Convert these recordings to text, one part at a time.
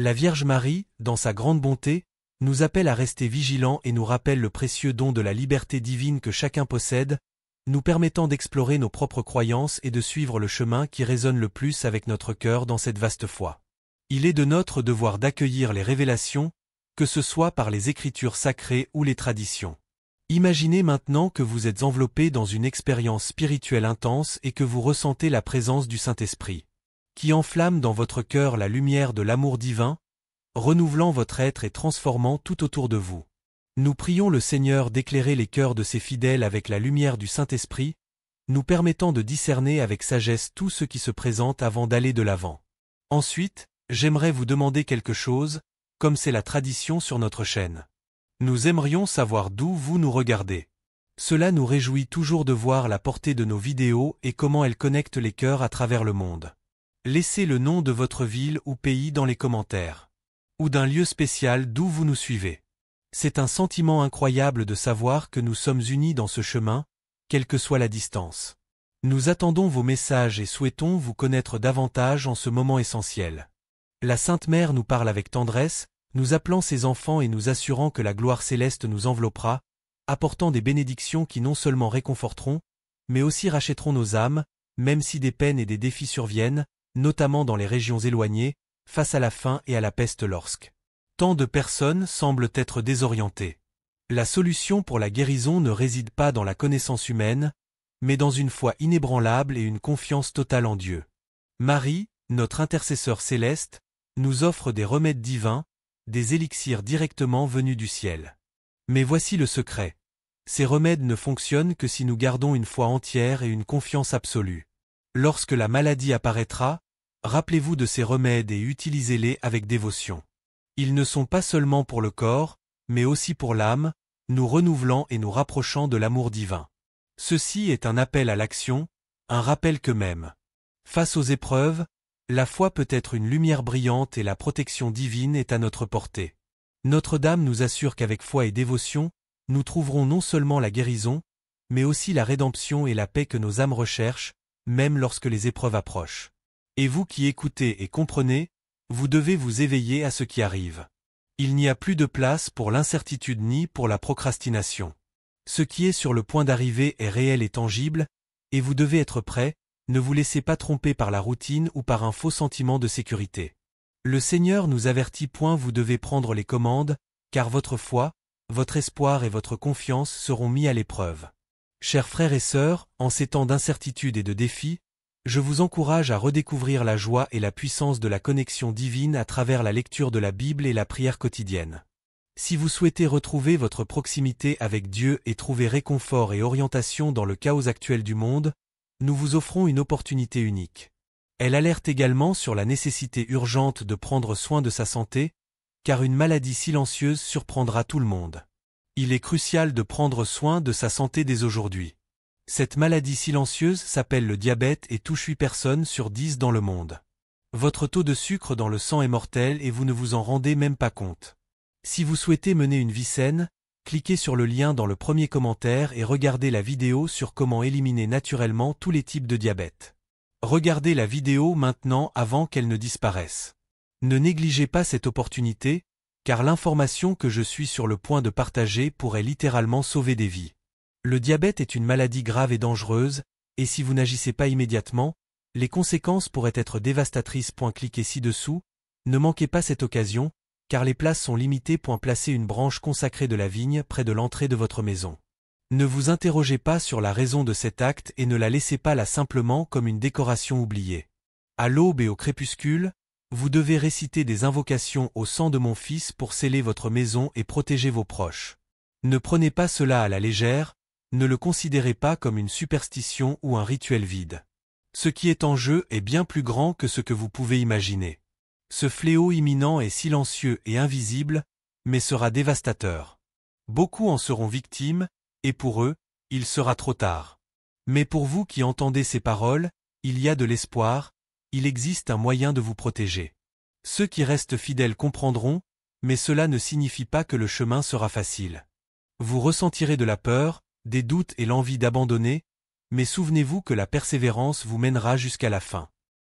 La Vierge Marie, dans sa grande bonté, nous appelle à rester vigilants et nous rappelle le précieux don de la liberté divine que chacun possède, nous permettant d'explorer nos propres croyances et de suivre le chemin qui résonne le plus avec notre cœur dans cette vaste foi. Il est de notre devoir d'accueillir les révélations, que ce soit par les écritures sacrées ou les traditions. Imaginez maintenant que vous êtes enveloppé dans une expérience spirituelle intense et que vous ressentez la présence du Saint-Esprit, qui enflamme dans votre cœur la lumière de l'amour divin, renouvelant votre être et transformant tout autour de vous. Nous prions le Seigneur d'éclairer les cœurs de ses fidèles avec la lumière du Saint-Esprit, nous permettant de discerner avec sagesse tout ce qui se présente avant d'aller de l'avant. Ensuite, j'aimerais vous demander quelque chose, comme c'est la tradition sur notre chaîne. Nous aimerions savoir d'où vous nous regardez. Cela nous réjouit toujours de voir la portée de nos vidéos et comment elles connectent les cœurs à travers le monde. Laissez le nom de votre ville ou pays dans les commentaires. Ou d'un lieu spécial d'où vous nous suivez. C'est un sentiment incroyable de savoir que nous sommes unis dans ce chemin, quelle que soit la distance. Nous attendons vos messages et souhaitons vous connaître davantage en ce moment essentiel. La Sainte Mère nous parle avec tendresse, nous appelant ses enfants et nous assurant que la gloire céleste nous enveloppera, apportant des bénédictions qui non seulement réconforteront, mais aussi rachèteront nos âmes, même si des peines et des défis surviennent, notamment dans les régions éloignées, face à la faim et à la peste lorsque tant de personnes semblent être désorientées. La solution pour la guérison ne réside pas dans la connaissance humaine, mais dans une foi inébranlable et une confiance totale en Dieu. Marie, notre intercesseur céleste, nous offre des remèdes divins, des élixirs directement venus du ciel. Mais voici le secret. Ces remèdes ne fonctionnent que si nous gardons une foi entière et une confiance absolue. Lorsque la maladie apparaîtra, rappelez-vous de ces remèdes et utilisez-les avec dévotion. Ils ne sont pas seulement pour le corps, mais aussi pour l'âme, nous renouvelant et nous rapprochant de l'amour divin. Ceci est un appel à l'action, un rappel que même face aux épreuves, la foi peut être une lumière brillante et la protection divine est à notre portée. Notre-Dame nous assure qu'avec foi et dévotion, nous trouverons non seulement la guérison, mais aussi la rédemption et la paix que nos âmes recherchent, même lorsque les épreuves approchent. Et vous qui écoutez et comprenez, vous devez vous éveiller à ce qui arrive. Il n'y a plus de place pour l'incertitude ni pour la procrastination. Ce qui est sur le point d'arriver est réel et tangible, et vous devez être prêt, ne vous laissez pas tromper par la routine ou par un faux sentiment de sécurité. Le Seigneur nous avertit point vous devez prendre les commandes, car votre foi, votre espoir et votre confiance seront mis à l'épreuve. Chers frères et sœurs, en ces temps d'incertitude et de défis, je vous encourage à redécouvrir la joie et la puissance de la connexion divine à travers la lecture de la Bible et la prière quotidienne. Si vous souhaitez retrouver votre proximité avec Dieu et trouver réconfort et orientation dans le chaos actuel du monde, nous vous offrons une opportunité unique. Elle alerte également sur la nécessité urgente de prendre soin de sa santé, car une maladie silencieuse surprendra tout le monde. Il est crucial de prendre soin de sa santé dès aujourd'hui. Cette maladie silencieuse s'appelle le diabète et touche 8 personnes sur 10 dans le monde. Votre taux de sucre dans le sang est mortel et vous ne vous en rendez même pas compte. Si vous souhaitez mener une vie saine, cliquez sur le lien dans le premier commentaire et regardez la vidéo sur comment éliminer naturellement tous les types de diabète. Regardez la vidéo maintenant avant qu'elle ne disparaisse. Ne négligez pas cette opportunité, car l'information que je suis sur le point de partager pourrait littéralement sauver des vies. Le diabète est une maladie grave et dangereuse, et si vous n'agissez pas immédiatement, les conséquences pourraient être dévastatrices. Cliquez ci-dessous, ne manquez pas cette occasion, car les places sont limitées. Placez une branche consacrée de la vigne près de l'entrée de votre maison. Ne vous interrogez pas sur la raison de cet acte et ne la laissez pas là simplement comme une décoration oubliée. À l'aube et au crépuscule, vous devez réciter des invocations au sang de mon Fils pour sceller votre maison et protéger vos proches. Ne prenez pas cela à la légère, ne le considérez pas comme une superstition ou un rituel vide. Ce qui est en jeu est bien plus grand que ce que vous pouvez imaginer. Ce fléau imminent est silencieux et invisible, mais sera dévastateur. Beaucoup en seront victimes, et pour eux, il sera trop tard. Mais pour vous qui entendez ces paroles, il y a de l'espoir, il existe un moyen de vous protéger. Ceux qui restent fidèles comprendront, mais cela ne signifie pas que le chemin sera facile. Vous ressentirez de la peur, des doutes et l'envie d'abandonner, mais souvenez-vous que la persévérance vous mènera jusqu'à la fin.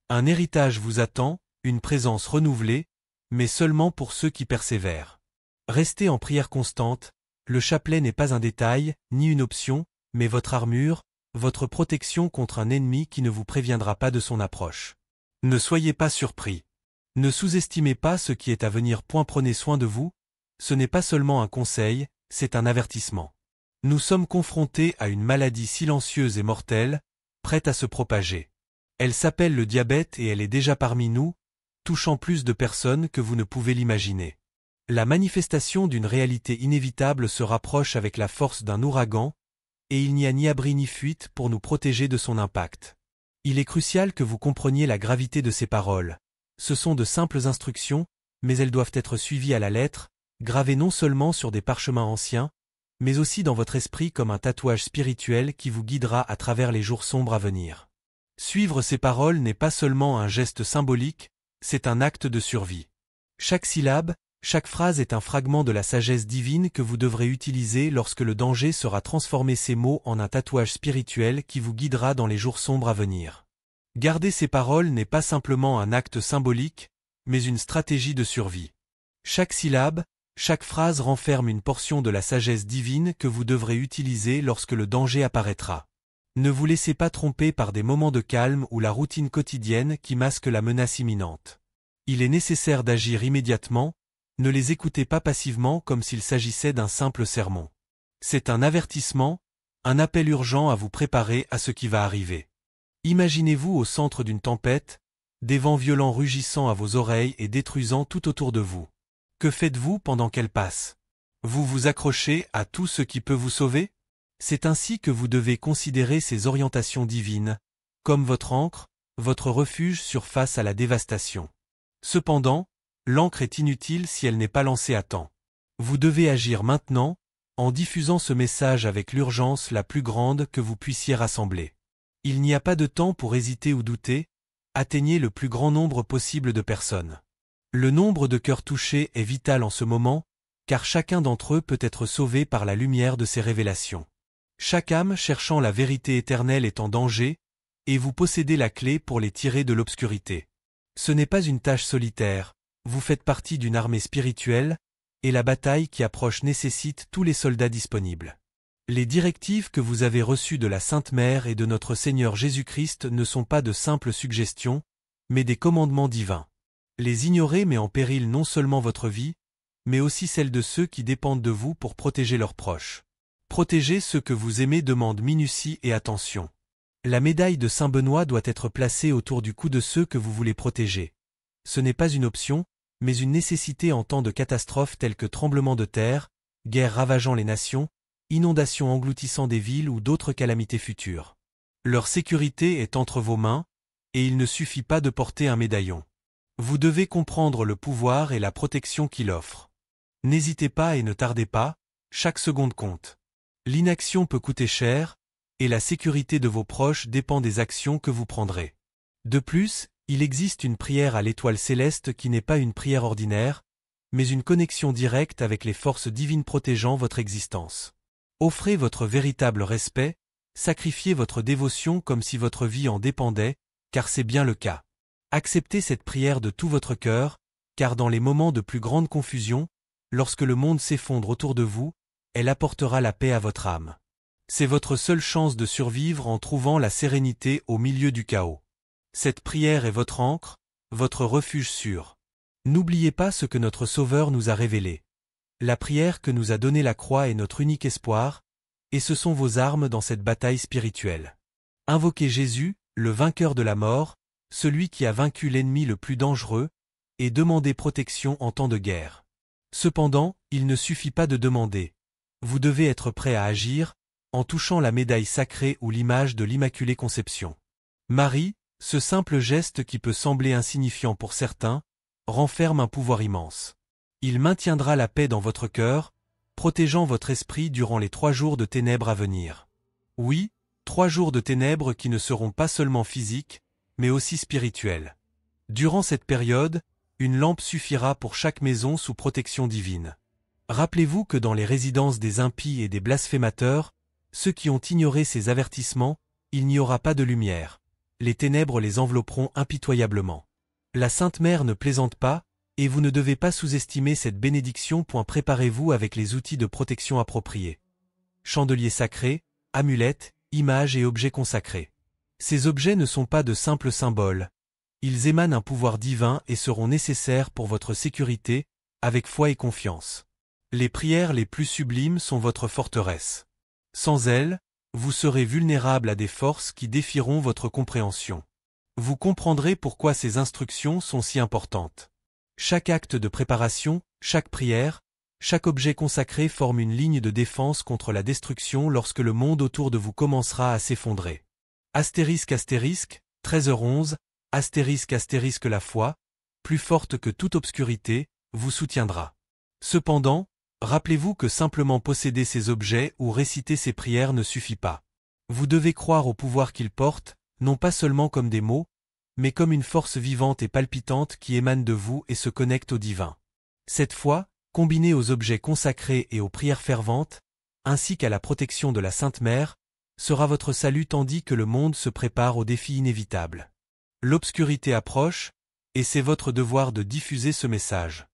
Un héritage vous attend, une présence renouvelée, mais seulement pour ceux qui persévèrent. Restez en prière constante, le chapelet n'est pas un détail, ni une option, mais votre armure, votre protection contre un ennemi qui ne vous préviendra pas de son approche. Ne soyez pas surpris. Ne sous-estimez pas ce qui est à venir. Prenez soin de vous, ce n'est pas seulement un conseil, c'est un avertissement. Nous sommes confrontés à une maladie silencieuse et mortelle, prête à se propager. Elle s'appelle le diabète et elle est déjà parmi nous, touchant plus de personnes que vous ne pouvez l'imaginer. La manifestation d'une réalité inévitable se rapproche avec la force d'un ouragan, et il n'y a ni abri ni fuite pour nous protéger de son impact. Il est crucial que vous compreniez la gravité de ces paroles. Ce sont de simples instructions, mais elles doivent être suivies à la lettre, gravées non seulement sur des parchemins anciens, mais aussi dans votre esprit comme un tatouage spirituel qui vous guidera à travers les jours sombres à venir. Suivre ces paroles n'est pas seulement un geste symbolique, c'est un acte de survie. Chaque syllabe, chaque phrase est un fragment de la sagesse divine que vous devrez utiliser lorsque le danger sera transformé. Ces mots en un tatouage spirituel qui vous guidera dans les jours sombres à venir. Garder ces paroles n'est pas simplement un acte symbolique, mais une stratégie de survie. Chaque syllabe, chaque phrase renferme une portion de la sagesse divine que vous devrez utiliser lorsque le danger apparaîtra. Ne vous laissez pas tromper par des moments de calme ou la routine quotidienne qui masquent la menace imminente. Il est nécessaire d'agir immédiatement, ne les écoutez pas passivement comme s'il s'agissait d'un simple sermon. C'est un avertissement, un appel urgent à vous préparer à ce qui va arriver. Imaginez-vous au centre d'une tempête, des vents violents rugissant à vos oreilles et détruisant tout autour de vous. Que faites-vous pendant qu'elle passe? Vous vous accrochez à tout ce qui peut vous sauver? C'est ainsi que vous devez considérer ces orientations divines, comme votre ancre, votre refuge face à la dévastation. Cependant, l'ancre est inutile si elle n'est pas lancée à temps. Vous devez agir maintenant, en diffusant ce message avec l'urgence la plus grande que vous puissiez rassembler. Il n'y a pas de temps pour hésiter ou douter, atteignez le plus grand nombre possible de personnes. Le nombre de cœurs touchés est vital en ce moment, car chacun d'entre eux peut être sauvé par la lumière de ces révélations. Chaque âme cherchant la vérité éternelle est en danger, et vous possédez la clé pour les tirer de l'obscurité. Ce n'est pas une tâche solitaire, vous faites partie d'une armée spirituelle, et la bataille qui approche nécessite tous les soldats disponibles. Les directives que vous avez reçues de la Sainte Mère et de notre Seigneur Jésus-Christ ne sont pas de simples suggestions, mais des commandements divins. Les ignorer met en péril non seulement votre vie, mais aussi celle de ceux qui dépendent de vous pour protéger leurs proches. Protéger ceux que vous aimez demande minutie et attention. La médaille de Saint Benoît doit être placée autour du cou de ceux que vous voulez protéger. Ce n'est pas une option, mais une nécessité en temps de catastrophes telles que tremblements de terre, guerres ravageant les nations, inondations engloutissant des villes ou d'autres calamités futures. Leur sécurité est entre vos mains, et il ne suffit pas de porter un médaillon. Vous devez comprendre le pouvoir et la protection qu'il offre. N'hésitez pas et ne tardez pas, chaque seconde compte. L'inaction peut coûter cher, et la sécurité de vos proches dépend des actions que vous prendrez. De plus, il existe une prière à l'étoile céleste qui n'est pas une prière ordinaire, mais une connexion directe avec les forces divines protégeant votre existence. Offrez votre véritable respect, sacrifiez votre dévotion comme si votre vie en dépendait, car c'est bien le cas. Acceptez cette prière de tout votre cœur, car dans les moments de plus grande confusion, lorsque le monde s'effondre autour de vous, elle apportera la paix à votre âme. C'est votre seule chance de survivre en trouvant la sérénité au milieu du chaos. Cette prière est votre ancre, votre refuge sûr. N'oubliez pas ce que notre Sauveur nous a révélé. La prière que nous a donnée la croix est notre unique espoir, et ce sont vos armes dans cette bataille spirituelle. Invoquez Jésus, le vainqueur de la mort, celui qui a vaincu l'ennemi le plus dangereux, et demandez protection en temps de guerre. Cependant, il ne suffit pas de demander. Vous devez être prêt à agir, en touchant la médaille sacrée ou l'image de l'Immaculée Conception. Marie, ce simple geste qui peut sembler insignifiant pour certains, renferme un pouvoir immense. Il maintiendra la paix dans votre cœur, protégeant votre esprit durant les 3 jours de ténèbres à venir. Oui, 3 jours de ténèbres qui ne seront pas seulement physiques, mais aussi spirituels. Durant cette période, une lampe suffira pour chaque maison sous protection divine. Rappelez-vous que dans les résidences des impies et des blasphémateurs, ceux qui ont ignoré ces avertissements, il n'y aura pas de lumière. Les ténèbres les envelopperont impitoyablement. La Sainte Mère ne plaisante pas, Et vous ne devez pas sous-estimer cette bénédiction. Préparez-vous avec les outils de protection appropriés. Chandeliers sacrés, amulettes, images et objets consacrés. Ces objets ne sont pas de simples symboles. Ils émanent un pouvoir divin et seront nécessaires pour votre sécurité, avec foi et confiance. Les prières les plus sublimes sont votre forteresse. Sans elles, vous serez vulnérable à des forces qui défieront votre compréhension. Vous comprendrez pourquoi ces instructions sont si importantes. Chaque acte de préparation, chaque prière, chaque objet consacré forme une ligne de défense contre la destruction lorsque le monde autour de vous commencera à s'effondrer. Astérisque 13h11, astérisque la foi, plus forte que toute obscurité, vous soutiendra. Cependant, rappelez-vous que simplement posséder ces objets ou réciter ces prières ne suffit pas. Vous devez croire au pouvoir qu'ils portent, non pas seulement comme des mots, mais comme une force vivante et palpitante qui émane de vous et se connecte au divin. Cette foi, combinée aux objets consacrés et aux prières ferventes, ainsi qu'à la protection de la Sainte Mère, sera votre salut tandis que le monde se prépare aux défis inévitables. L'obscurité approche, et c'est votre devoir de diffuser ce message.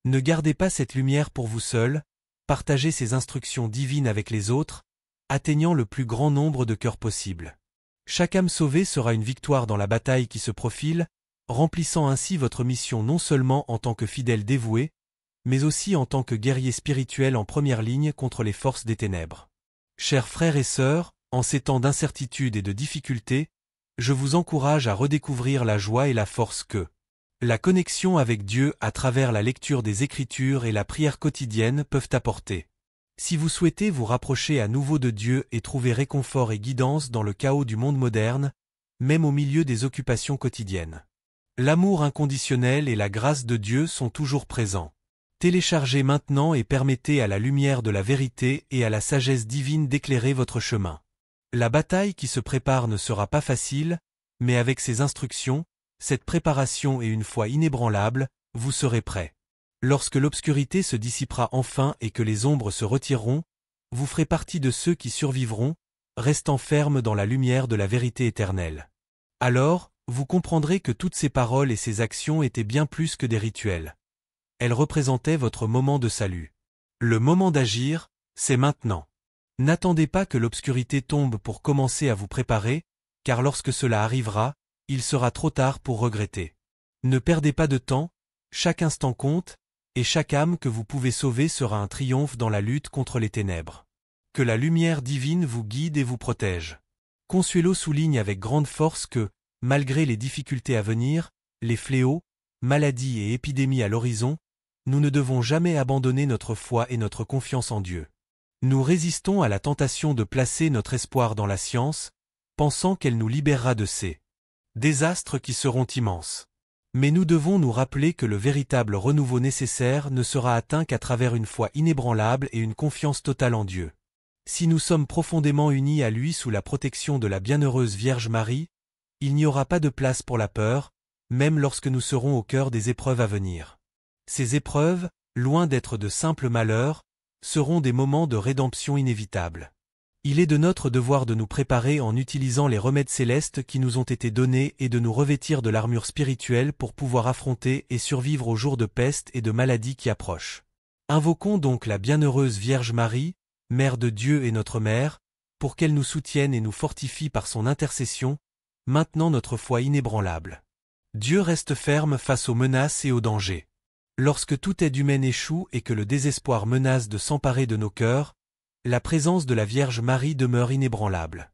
Ne gardez pas cette lumière pour vous seul, partagez ces instructions divines avec les autres, atteignant le plus grand nombre de cœurs possible. Chaque âme sauvée sera une victoire dans la bataille qui se profile, remplissant ainsi votre mission non seulement en tant que fidèle dévoué, mais aussi en tant que guerrier spirituel en première ligne contre les forces des ténèbres. Chers frères et sœurs, en ces temps d'incertitude et de difficulté, je vous encourage à redécouvrir la joie et la force que la connexion avec Dieu à travers la lecture des Écritures et la prière quotidienne peuvent apporter. Si vous souhaitez vous rapprocher à nouveau de Dieu et trouver réconfort et guidance dans le chaos du monde moderne, même au milieu des occupations quotidiennes, l'amour inconditionnel et la grâce de Dieu sont toujours présents. Téléchargez maintenant et permettez à la lumière de la vérité et à la sagesse divine d'éclairer votre chemin. La bataille qui se prépare ne sera pas facile, mais avec ces instructions, cette préparation et une foi inébranlable, vous serez prêts. Lorsque l'obscurité se dissipera enfin et que les ombres se retireront, vous ferez partie de ceux qui survivront, restant fermes dans la lumière de la vérité éternelle. Alors, vous comprendrez que toutes ces paroles et ces actions étaient bien plus que des rituels. Elles représentaient votre moment de salut. Le moment d'agir, c'est maintenant. N'attendez pas que l'obscurité tombe pour commencer à vous préparer, car lorsque cela arrivera, il sera trop tard pour regretter. Ne perdez pas de temps, chaque instant compte, et chaque âme que vous pouvez sauver sera un triomphe dans la lutte contre les ténèbres. Que la lumière divine vous guide et vous protège. Consuelo souligne avec grande force que, malgré les difficultés à venir, les fléaux, maladies et épidémies à l'horizon, nous ne devons jamais abandonner notre foi et notre confiance en Dieu. Nous résistons à la tentation de placer notre espoir dans la science, pensant qu'elle nous libérera de ces désastres qui seront immenses. Mais nous devons nous rappeler que le véritable renouveau nécessaire ne sera atteint qu'à travers une foi inébranlable et une confiance totale en Dieu. Si nous sommes profondément unis à lui sous la protection de la bienheureuse Vierge Marie, il n'y aura pas de place pour la peur, même lorsque nous serons au cœur des épreuves à venir. Ces épreuves, loin d'être de simples malheurs, seront des moments de rédemption inévitables. Il est de notre devoir de nous préparer en utilisant les remèdes célestes qui nous ont été donnés et de nous revêtir de l'armure spirituelle pour pouvoir affronter et survivre aux jours de peste et de maladie qui approchent. Invoquons donc la bienheureuse Vierge Marie, Mère de Dieu et notre Mère, pour qu'elle nous soutienne et nous fortifie par son intercession, maintenant notre foi inébranlable. Dieu reste ferme face aux menaces et aux dangers. Lorsque toute aide humaine échoue et que le désespoir menace de s'emparer de nos cœurs, la présence de la Vierge Marie demeure inébranlable.